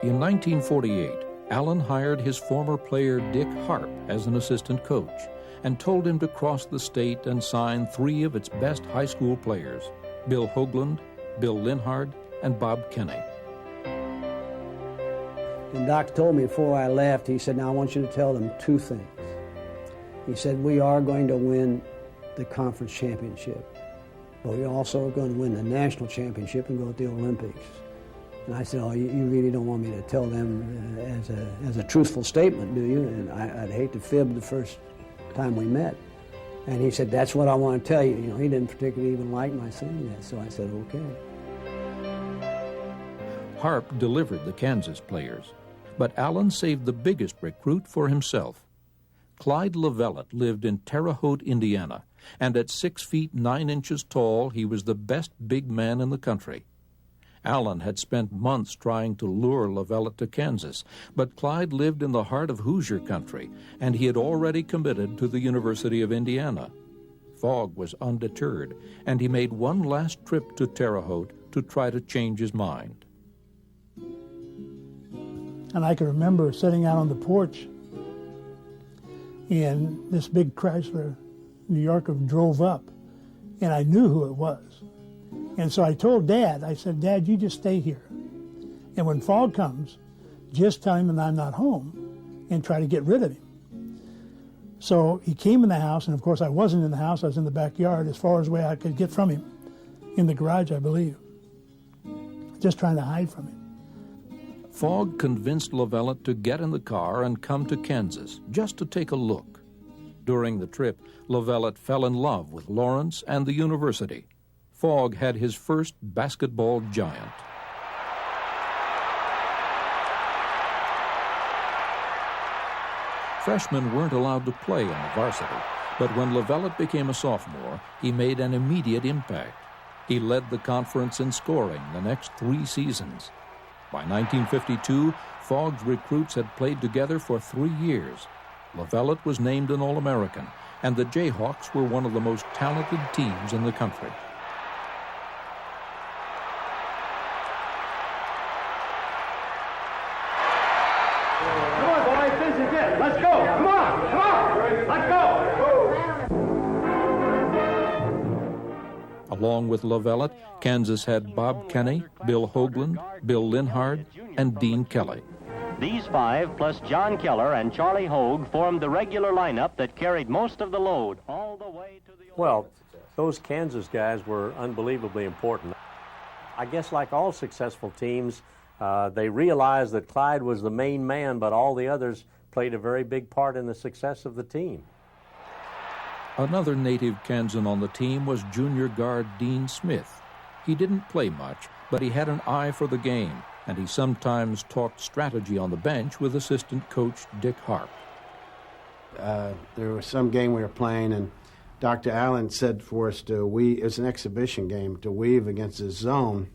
In 1948, Allen hired his former player Dick Harp as an assistant coach and told him to cross the state and sign 3 of its best high school players, Bill Hoagland, Bill Linhard, and Bob Kenny. And Doc told me before I left, he said, now I want you to tell them 2 things. He said, we are going to win the conference championship, but we also are going to win the national championship and go to the Olympics. And I said, oh, you really don't want me to tell them as a truthful statement, do you? And I'd hate to fib the first time we met. And he said, that's what I want to tell you. You know, he didn't particularly even like my saying that, so I said, okay. Harp delivered the Kansas players, but Allen saved the biggest recruit for himself. Clyde LaVellette lived in Terre Haute, Indiana, and at 6 feet 9 inches tall, he was the best big man in the country. Allen had spent months trying to lure LaVellette to Kansas, but Clyde lived in the heart of Hoosier country, and he had already committed to the University of Indiana. Fogg was undeterred, and he made one last trip to Terre Haute to try to change his mind. And I can remember sitting out on the porch, and this big Chrysler New Yorker drove up, and I knew who it was. And so I told Dad, I said, Dad, you just stay here. And when Fogg comes, just tell him that I'm not home and try to get rid of him. So he came in the house, and of course I wasn't in the house, I was in the backyard as far as way I could get from him, in the garage, I believe, just trying to hide from him. Fogg convinced LaVellette to get in the car and come to Kansas, just to take a look. During the trip, LaVellette fell in love with Lawrence and the university. Fogg had his first basketball giant. Freshmen weren't allowed to play on the varsity, but when LaVellette became a sophomore, he made an immediate impact. He led the conference in scoring the next 3 seasons. By 1952, Fogg's recruits had played together for 3 years. LaVellette was named an All-American, and the Jayhawks were one of the most talented teams in the country. Along with LaVellette, Kansas had Bob Kenny, Bill Hoagland, Bill Linhard, and Dean Kelly. These 5, plus John Keller and Charlie Hogue, formed the regular lineup that carried most of the load all the way to the... Well, those Kansas guys were unbelievably important. I guess like all successful teams, they realized that Clyde was the main man, but all the others played a very big part in the success of the team. Another native Kansan on the team was junior guard Dean Smith. He didn't play much, but he had an eye for the game, and he sometimes talked strategy on the bench with assistant coach Dick Harp. There was some game we were playing, and Dr. Allen said for us to weave, it was an exhibition game, to weave against the zone.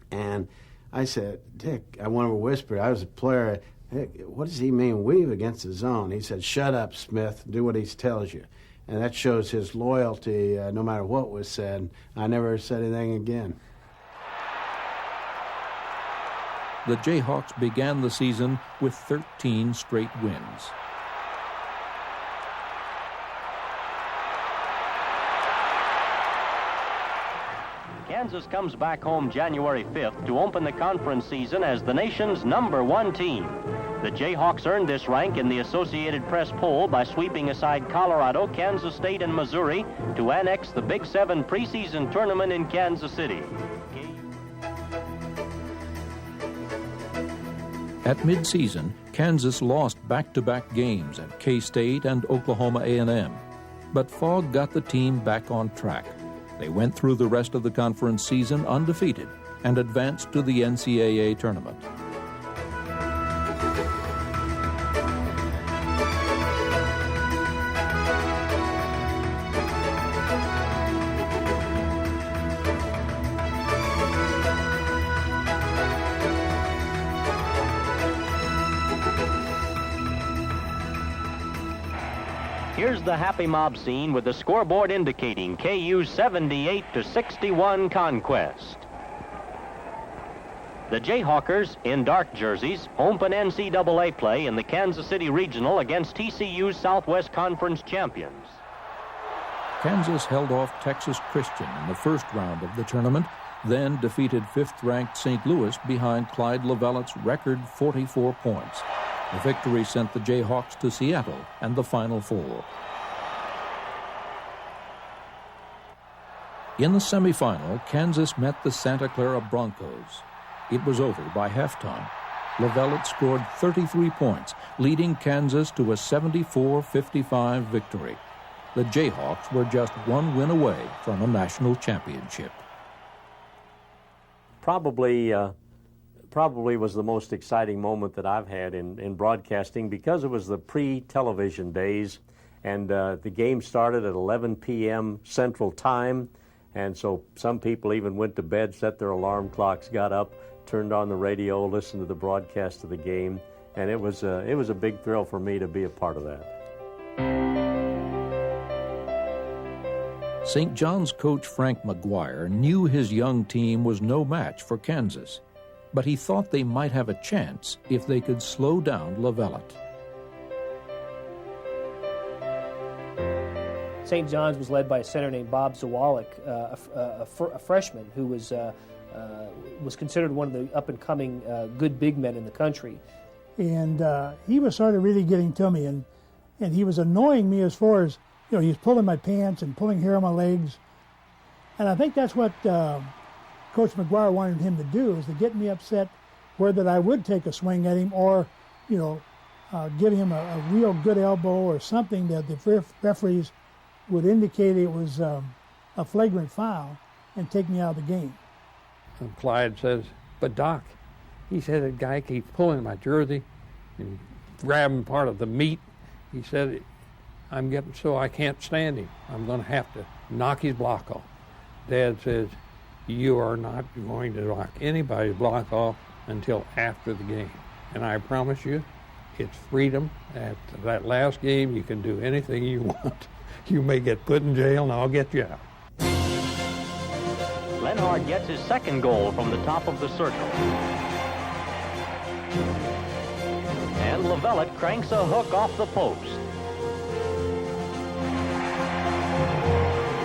And I said, Dick, I wanted to whisper, I was a player, hey, what does he mean, weave against the zone? He said, shut up, Smith, do what he tells you. And that shows his loyalty no matter what was said. I never said anything again. The Jayhawks began the season with 13 straight wins. Kansas comes back home January 5th to open the conference season as the nation's #1 team. The Jayhawks earned this rank in the Associated Press poll by sweeping aside Colorado, Kansas State, and Missouri to annex the Big 7 preseason tournament in Kansas City. At midseason, Kansas lost back-to-back games at K-State and Oklahoma A&M. But Fogg got the team back on track. They went through the rest of the conference season undefeated and advanced to the NCAA tournament. Here's the Happy Mob scene with the scoreboard indicating KU's 78-61 conquest. The Jayhawkers, in dark jerseys, open NCAA play in the Kansas City Regional against TCU's Southwest Conference champions. Kansas held off Texas Christian in the first round of the tournament, then defeated 5th-ranked St. Louis behind Clyde Lavellet's record 44 points. The victory sent the Jayhawks to Seattle and the Final Four. In the semifinal, Kansas met the Santa Clara Broncos. It was over by halftime. Lavellet scored 33 points, leading Kansas to a 74-55 victory. The Jayhawks were just one win away from a national championship. Probably was the most exciting moment that I've had in broadcasting, because it was the pre-television days, and the game started at 11 p.m. Central Time, and so some people even went to bed, set their alarm clocks, got up, turned on the radio, listened to the broadcast of the game, and it was a big thrill for me to be a part of that. St. John's coach Frank McGuire knew his young team was no match for Kansas, but he thought they might have a chance if they could slow down Lavellet. St. John's was led by a center named Bob Zawalik, a freshman who was considered one of the up-and-coming good big men in the country. And he was sort of really getting to me, and he was annoying me as far as, you know, he was pulling my pants and pulling hair on my legs. And I think that's what Coach McGuire wanted him to do, is to get me upset, whether I would take a swing at him or, you know, give him a real good elbow or something that the referees would indicate it was a flagrant foul and take me out of the game. And Clyde says, "But Doc," he said, "a guy keeps pulling my jersey and grabbing part of the meat." He said, "I'm getting so I can't stand him. I'm going to have to knock his block off." Dad says, "You are not going to knock anybody's block off until after the game. And I promise you, it's freedom. After that last game, you can do anything you want. You may get put in jail, and I'll get you out." Lenhard gets his second goal from the top of the circle. And Lavellet cranks a hook off the post.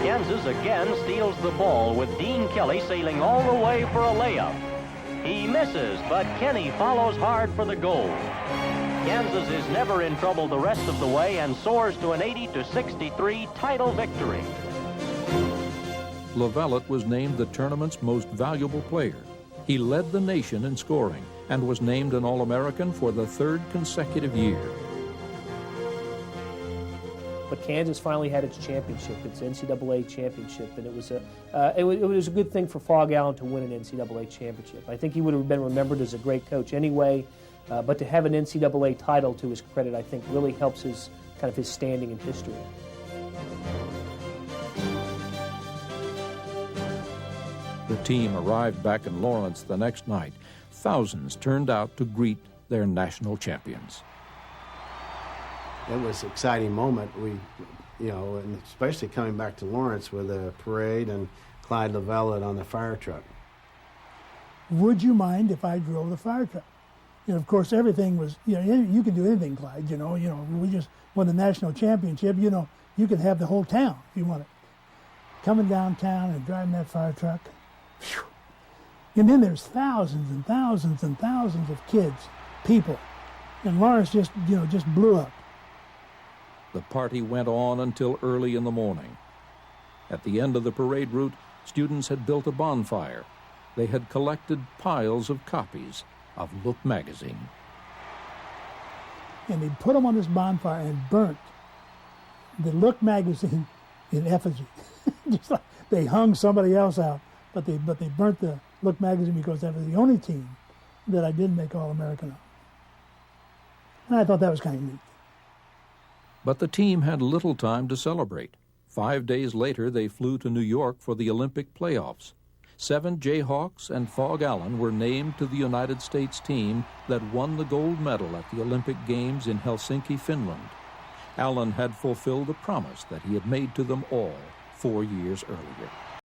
Kansas again steals the ball, with Dean Kelly sailing all the way for a layup. He misses, but Kenny follows hard for the goal. Kansas is never in trouble the rest of the way and soars to an 80-63 title victory. Lavellet was named the tournament's most valuable player. He led the nation in scoring and was named an All-American for the third consecutive year. But Kansas finally had its championship, its NCAA championship, and it was a good thing for Phog Allen to win an NCAA championship. I think he would have been remembered as a great coach anyway, but to have an NCAA title to his credit, I think, really helps his standing in history. The team arrived back in Lawrence the next night. Thousands turned out to greet their national champions. It was an exciting moment. And especially coming back to Lawrence with a parade and Clyde Lavellet on the fire truck. Would you mind if I drove the fire truck? You know, of course, everything was, you can do anything, Clyde, we just won the national championship, you could have the whole town if you want it. Coming downtown and driving that fire truck. Whew. And then there's thousands and thousands and thousands of kids, people. And Lawrence just blew up. The party went on until early in the morning. At the end of the parade route, students had built a bonfire. They had collected piles of copies of Look magazine. And they put them on this bonfire and burnt the Look magazine in effigy. Just like they hung somebody else out, but they burnt the Look magazine because that was the only team that I didn't make All-American on. And I thought that was kind of neat. But the team had little time to celebrate. 5 days later, they flew to New York for the Olympic playoffs. 7 Jayhawks and Phog Allen were named to the United States team that won the gold medal at the Olympic Games in Helsinki, Finland. Allen had fulfilled a promise that he had made to them all 4 years earlier.